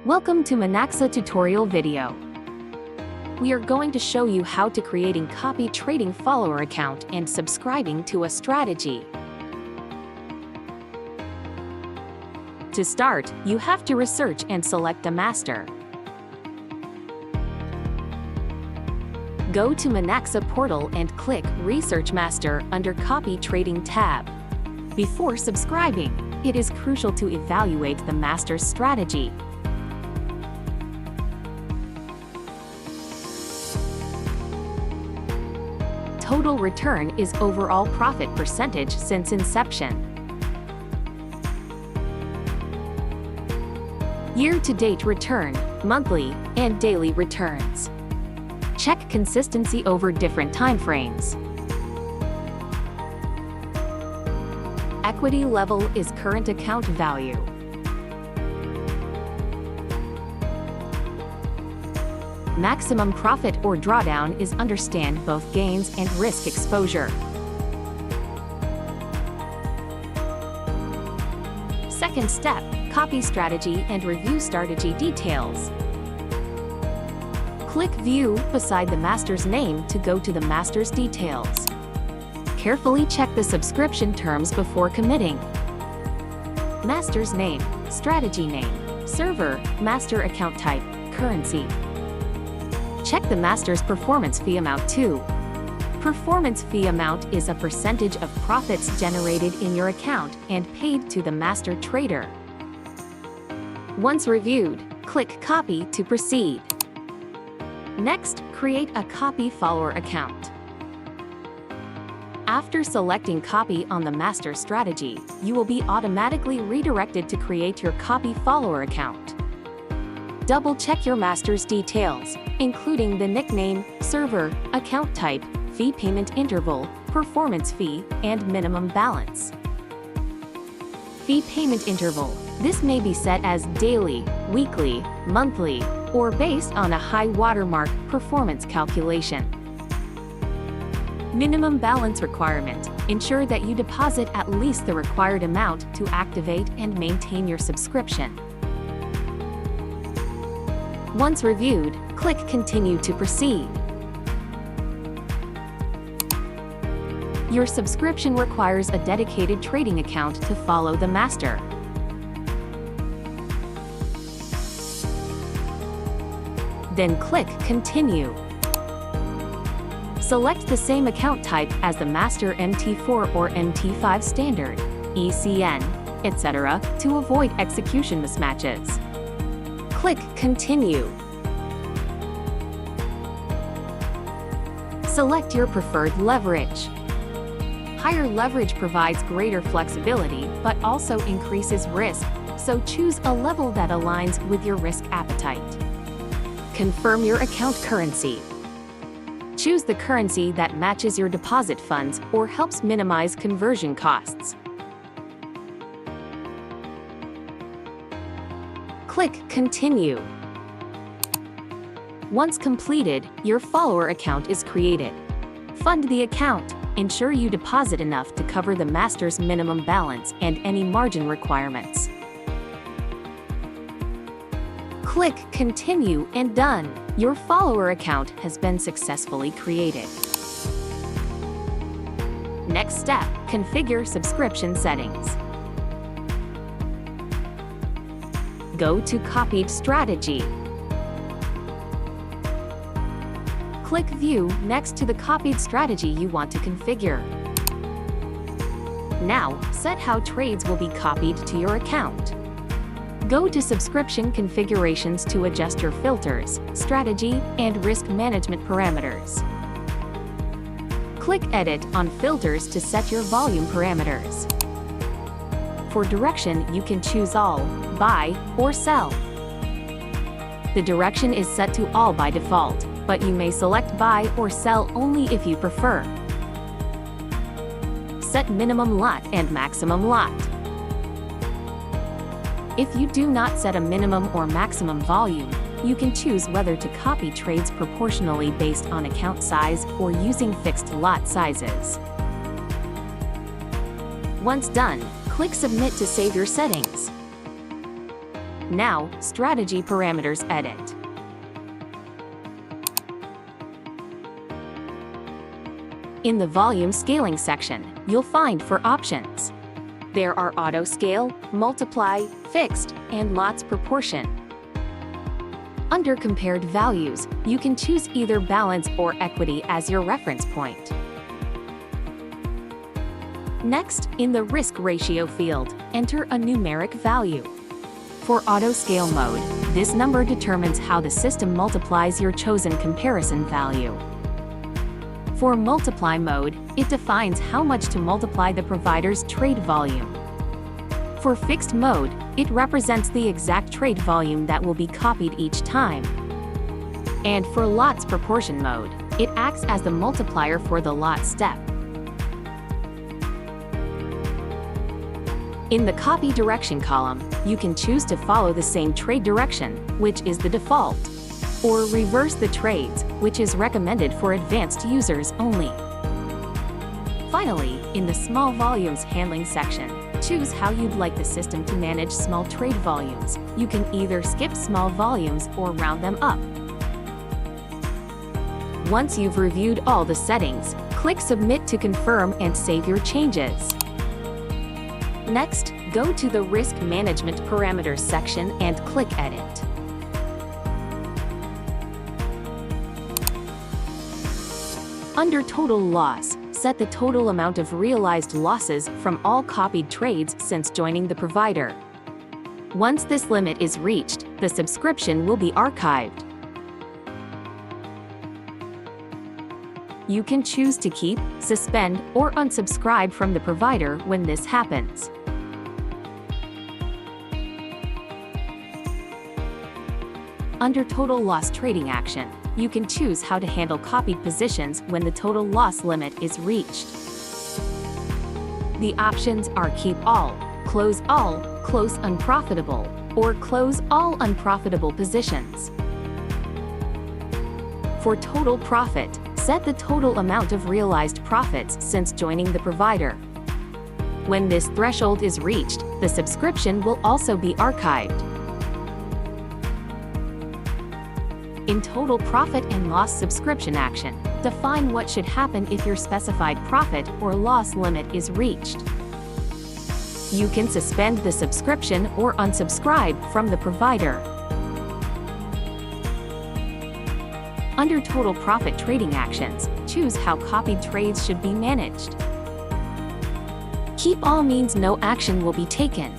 Welcome to Monaxa tutorial video. We are going to show you how to creating copy trading follower account and subscribing to a strategy. To start, you have to research and select a master. Go to Monaxa portal and click Research Master under Copy Trading tab. Before subscribing, it is crucial to evaluate the master's strategy. Total return is overall profit percentage since inception. Year-to-date return, monthly, and daily returns. Check consistency over different timeframes. Equity level is current account value. Maximum profit or drawdown is understand both gains and risk exposure. Second step, copy strategy and review strategy details. Click View beside the master's name to go to the master's details. Carefully check the subscription terms before committing. Master's name, strategy name, server, master account type, currency. Check the master's performance fee amount too. Performance fee amount is a percentage of profits generated in your account and paid to the master trader. Once reviewed, click Copy to proceed. Next, create a copy follower account. After selecting Copy on the master strategy, you will be automatically redirected to create your copy follower account. Double-check your master's details, including the nickname, server, account type, fee payment interval, performance fee, and minimum balance. Fee payment interval. This may be set as daily, weekly, monthly, or based on a high watermark performance calculation. Minimum balance requirement. Ensure that you deposit at least the required amount to activate and maintain your subscription. Once reviewed, click Continue to proceed. Your subscription requires a dedicated trading account to follow the master. Then click Continue. Select the same account type as the master MT4 or MT5 standard, ECN, etc. to avoid execution mismatches. Click Continue. Select your preferred leverage. Higher leverage provides greater flexibility but also increases risk, so choose a level that aligns with your risk appetite. Confirm your account currency. Choose the currency that matches your deposit funds or helps minimize conversion costs. Click Continue. Once completed, your follower account is created. Fund the account. Ensure you deposit enough to cover the master's minimum balance and any margin requirements. Click Continue and done. Your follower account has been successfully created. Next step, configure subscription settings. Go to Copied Strategy. Click View next to the copied strategy you want to configure. Now, set how trades will be copied to your account. Go to Subscription Configurations to adjust your filters, strategy, and risk management parameters. Click Edit on Filters to set your volume parameters. For direction, you can choose All, Buy, or Sell. The direction is set to All by default, but you may select Buy or Sell only if you prefer. Set minimum lot and maximum lot. If you do not set a minimum or maximum volume, you can choose whether to copy trades proportionally based on account size or using fixed lot sizes. Once done, click Submit to save your settings. Now, Strategy Parameters Edit. In the Volume Scaling section, you'll find 4 options. There are Auto Scale, Multiply, Fixed, and Lots Proportion. Under Compared Values, you can choose either Balance or Equity as your reference point. Next, in the Risk Ratio field, enter a numeric value. For Auto Scale mode, this number determines how the system multiplies your chosen comparison value. For Multiply mode, it defines how much to multiply the provider's trade volume. For Fixed mode, it represents the exact trade volume that will be copied each time. And for Lots Proportion mode, it acts as the multiplier for the lot step. In the Copy Direction column, you can choose to follow the same trade direction, which is the default, or reverse the trades, which is recommended for advanced users only. Finally, in the Small Volumes Handling section, choose how you'd like the system to manage small trade volumes. You can either skip small volumes or round them up. Once you've reviewed all the settings, click Submit to confirm and save your changes. Next, go to the Risk Management Parameters section and click Edit. Under Total Loss, set the total amount of realized losses from all copied trades since joining the provider. Once this limit is reached, the subscription will be archived. You can choose to keep, suspend, or unsubscribe from the provider when this happens. Under Total Loss Trading Action, you can choose how to handle copied positions when the total loss limit is reached. The options are Keep All, Close Unprofitable, or Close All Unprofitable Positions. For Total Profit, set the total amount of realized profits since joining the provider. When this threshold is reached, the subscription will also be archived. In Total Profit and Loss Subscription Action, define what should happen if your specified profit or loss limit is reached. You can suspend the subscription or unsubscribe from the provider. Under Total Profit Trading Actions, choose how copied trades should be managed. Keep All means no action will be taken.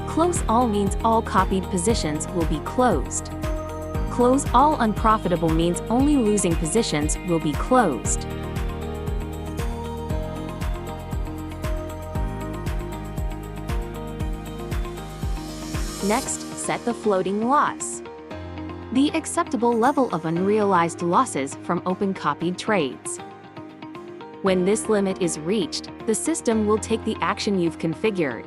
Close All means all copied positions will be closed. Close All Unprofitable means only losing positions will be closed. Next, set the floating loss, the acceptable level of unrealized losses from open copied trades. When this limit is reached, the system will take the action you've configured.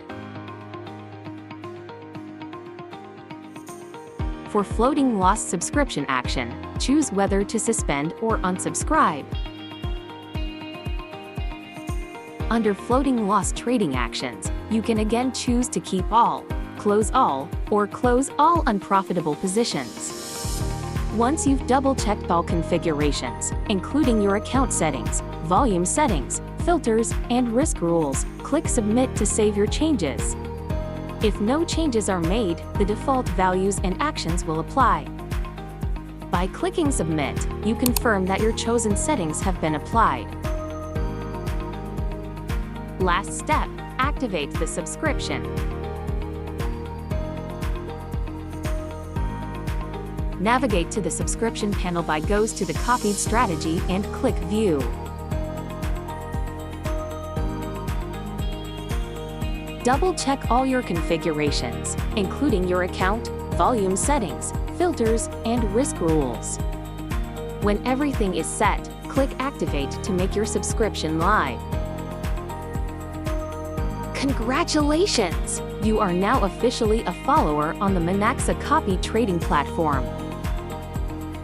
For Floating Loss Subscription Action, choose whether to suspend or unsubscribe. Under Floating Loss Trading Actions, you can again choose to keep all, close all, or close all unprofitable positions. Once you've double-checked all configurations, including your account settings, volume settings, filters, and risk rules, click Submit to save your changes. If no changes are made, the default values and actions will apply. By clicking Submit, you confirm that your chosen settings have been applied. Last step, activate the subscription. Navigate to the subscription panel by Goes to the Copied Strategy and click View. Double-check all your configurations, including your account, volume settings, filters, and risk rules. When everything is set, click Activate to make your subscription live. Congratulations! You are now officially a follower on the Monaxa copy trading platform.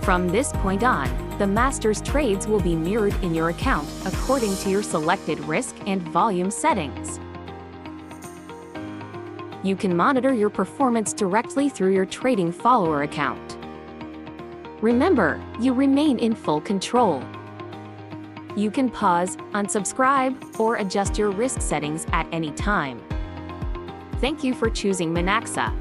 From this point on, the master's trades will be mirrored in your account according to your selected risk and volume settings. You can monitor your performance directly through your trading follower account. Remember, you remain in full control. You can pause, unsubscribe, or adjust your risk settings at any time. Thank you for choosing Monaxa.